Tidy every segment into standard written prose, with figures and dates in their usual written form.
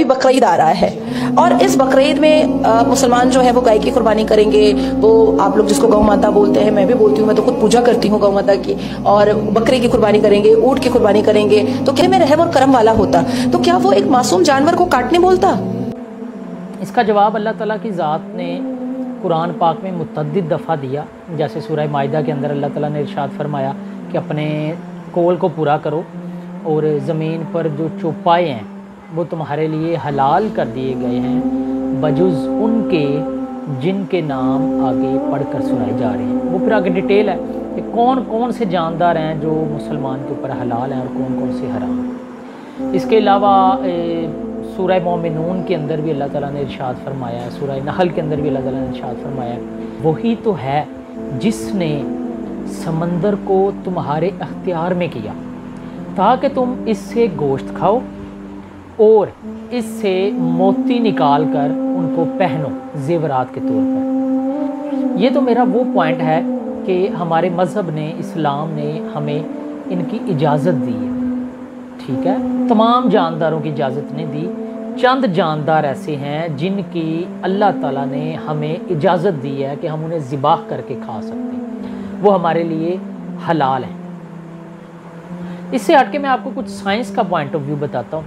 बकरीद आ रहा है और इस बकरीद में मुसलमान जो है वो गाय की कुर्बानी करेंगे। वो आप लोग जिसको गौ माता बोलते हैं, मैं भी बोलती हूँ, मैं तो खुद पूजा करती हूँ गौ माता की, और बकरी की कुर्बानी करेंगे, ऊंट की कुर्बानी करेंगे। तो क्या में रहम और करम वाला होता तो क्या वो एक मासूम जानवर को काटने बोलता? इसका जवाब अल्लाह ताला की ज़ात ने कुरान पाक में मुतअद्दिद दफ़ा दिया। जैसे सूरह माइदा के अंदर अल्लाह ताला ने इरशाद फरमाया कि अपने कौल को पूरा करो और ज़मीन पर जो चौपाए हैं वो तुम्हारे लिए हलाल कर दिए गए हैं बजुज़ उनके जिनके नाम आगे पढ़कर सुनाए जा रहे हैं। वो फिर आगे डिटेल है कि कौन कौन से जानदार हैं जो मुसलमान के ऊपर हलाल हैं और कौन कौन से हराम हैं। इसके अलावा सूरह मोमिनून के अंदर भी अल्लाह ताला ने इरशाद फरमाया है, सूरह नहल के अंदर भी अल्लाह ताला ने इरशाद फरमाया है, वही तो है जिसने समंदर को तुम्हारे अख्तियार में किया ताकि तुम इससे गोश्त खाओ और इससे मोती निकाल कर उनको पहनो ज़ेवरात के तौर पर। ये तो मेरा वो पॉइंट है कि हमारे मज़हब ने, इस्लाम ने हमें इनकी इजाज़त दी है, ठीक है। तमाम जानदारों की इजाज़त नहीं दी। चंद जानदार ऐसे हैं जिनकी अल्लाह ताला ने हमें इजाज़त दी है कि हम उन्हें ज़िबाह करके खा सकते हैं, वो हमारे लिए हलाल हैं। इससे हट के मैं आपको कुछ साइंस का पॉइंट ऑफ व्यू बताता हूँ।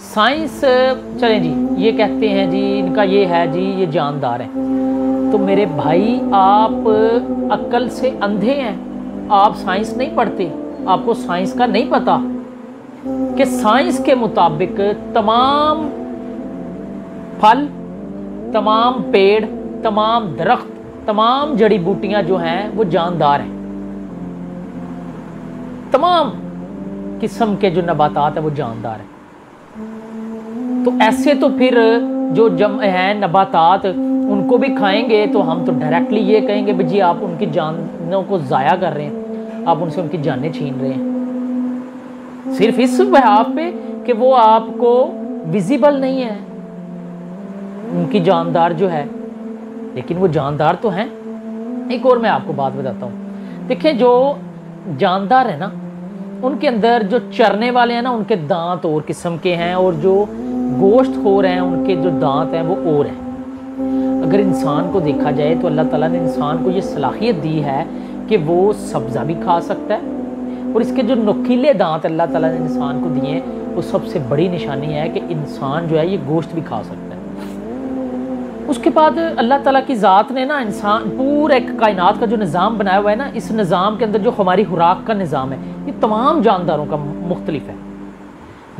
साइंस, चलें जी, ये कहते हैं जी इनका ये है जी, ये जानदार हैं। तो मेरे भाई, आप अक्ल से अंधे हैं, आप साइंस नहीं पढ़ते, आपको साइंस का नहीं पता कि साइंस के मुताबिक तमाम फल, तमाम पेड़, तमाम दरख्त, तमाम जड़ी बूटियां जो हैं वो जानदार हैं। तमाम किस्म के जो नबातात है वो जानदार हैं। तो ऐसे तो फिर जो जम हैं नबातात, उनको भी खाएंगे तो हम तो डायरेक्टली ये कहेंगे भाई जी आप उनकी जानों को ज़ाया कर रहे हैं, आप उनसे उनकी जानें छीन रहे हैं, सिर्फ इस बिहाफ पे कि वो आपको विजिबल नहीं है उनकी जानदार जो है, लेकिन वो जानदार तो हैं। एक और मैं आपको बात बताता हूँ। देखिए, जो जानदार है ना, उनके अंदर जो चरने वाले हैं ना, उनके दांत और किस्म के हैं, और जो गोश्त खोर हैं उनके जो दांत हैं वो और हैं। अगर इंसान को देखा जाए तो अल्लाह ताला ने इंसान को ये सलाहियत दी है कि वो सब्ज़ा भी खा सकता है, और इसके जो नुकीले दांत अल्लाह ताला ने इंसान को दिए हैं, वो सबसे बड़ी निशानी है कि इंसान जो है ये गोश्त भी खा सकता है। उसके बाद अल्लाह ताला की ज़ात ने ना इंसान पूरे कायनात का जो निज़ाम बनाया हुआ है ना, इस निज़ाम के अंदर जो हमारी खुराक का निज़ाम है ये तमाम जानदारों का मुख्तलिफ है।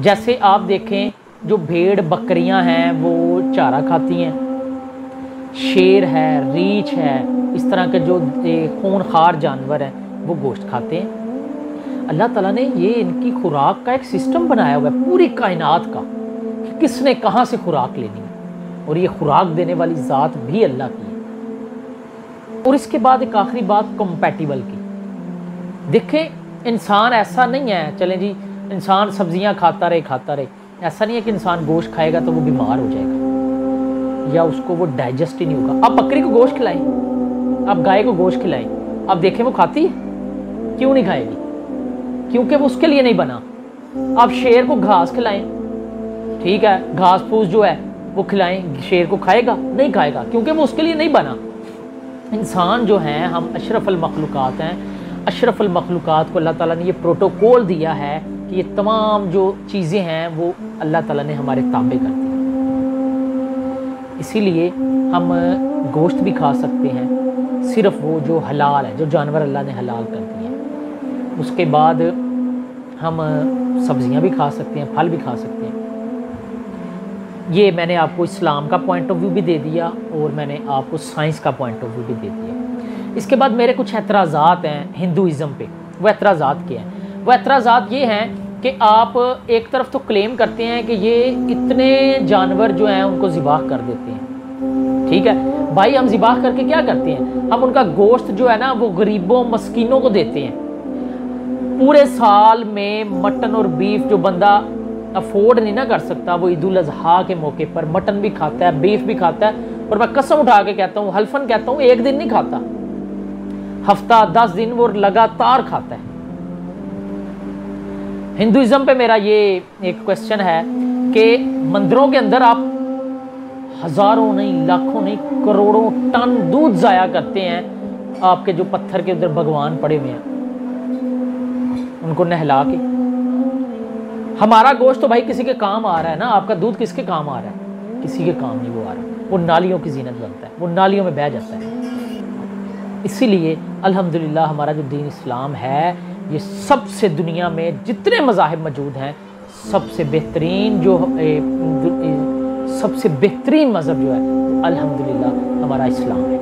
जैसे आप देखें, जो भेड़ बकरियां हैं वो चारा खाती हैं, शेर है, रीछ है, इस तरह के जो खूनखार जानवर हैं वो गोश्त खाते हैं। अल्लाह ताला ने ये इनकी खुराक का एक सिस्टम बनाया हुआ है पूरी कायनात का कि किसने कहाँ से खुराक लेनी है, और ये खुराक देने वाली ज़ात भी अल्लाह की है। और इसके बाद एक आखिरी बात कंपैटिबल की। देखें, इंसान ऐसा नहीं है, चलें जी इंसान सब्जियां खाता रहे, ऐसा नहीं है कि इंसान गोश्त खाएगा तो वो बीमार हो जाएगा या उसको वो डाइजेस्ट ही नहीं होगा। आप बकरी को गोश्त खिलाएं, आप गाय को गोश्त खिलाएं, आप देखें वो खाती है? क्यों नहीं खाएगी? क्योंकि वो उसके लिए नहीं बना। आप शेर को घास खिलाएं, ठीक है, घास फूस जो है वो खिलाएं, शेर को खाएगा? नहीं खाएगा, क्योंकि वो उसके लिए नहीं बना। इंसान जो हैं, हम अशरफुल मखलूक़ात हैं। अशरफुल मखलूक़ात को अल्लाह ताला ने ये प्रोटोकॉल दिया है कि ये तमाम जो चीज़ें हैं वो अल्लाह ताला ने हमारे ताबे कर दी। इसीलिए हम गोश्त भी खा सकते हैं, सिर्फ वो जो हलाल है, जो जानवर अल्लाह ने हलाल कर दिए हैं। उसके बाद हम सब्जियां भी खा सकते हैं, फल भी खा सकते हैं। ये मैंने आपको इस्लाम का पॉइंट ऑफ व्यू भी दे दिया और मैंने आपको साइंस का पॉइंट ऑफ व्यू भी दे दिया। इसके बाद मेरे कुछ एतराज़ात हैं हिंदुइज़्म पे। वो एतराज़ात क्या हैं? वो एतराज़ात ये हैं कि आप एक तरफ तो क्लेम करते हैं कि ये इतने जानवर जो हैं उनको ज़िबाह कर देते हैं, ठीक है भाई, हम ज़िबाह करके क्या करते हैं? हम उनका गोश्त जो है ना वो गरीबों मस्कीनों को देते हैं। पूरे साल में मटन और बीफ जो बंदा अफोर्ड नहीं ना कर सकता, वो ईद उल अज़हा के मौके पर मटन भी खाता है, बीफ भी खाता है, और मैं कसम उठा के कहता हूँ, हल्फन कहता हूँ, एक दिन नहीं खाता, हफ्ता 10 दिन वो लगातार खाता है। हिंदुइज्म पे मेरा ये एक क्वेश्चन है کہ مندروں کے اندر آپ ہزاروں نہیں لاکھوں نہیں کروڑوں ٹن دودھ ضائع کرتے ہیں، آپ کے جو پتھر کے اندر بھگوان پڑے ہوئے ہیں ان کو نہلا کے۔ ہمارا گوشت تو بھائی کسی کے کام آ رہا ہے نا، آپ کا دودھ کس کے کام آ رہا ہے؟ کسی کے کام نہیں وہ آ رہا ہے، وہ نالیوں کی زینت بنتا ہے، وہ نالیوں میں بہہ جاتا ہے۔ اسی لیے الحمدللہ ہمارا جو دین اسلام ہے یہ سب سے دنیا میں جتنے مذاہب موجود ہیں سب سے بہترین سب سے بہترین مذہب جو ہے الحمدللہ ہمارا اسلام ہے۔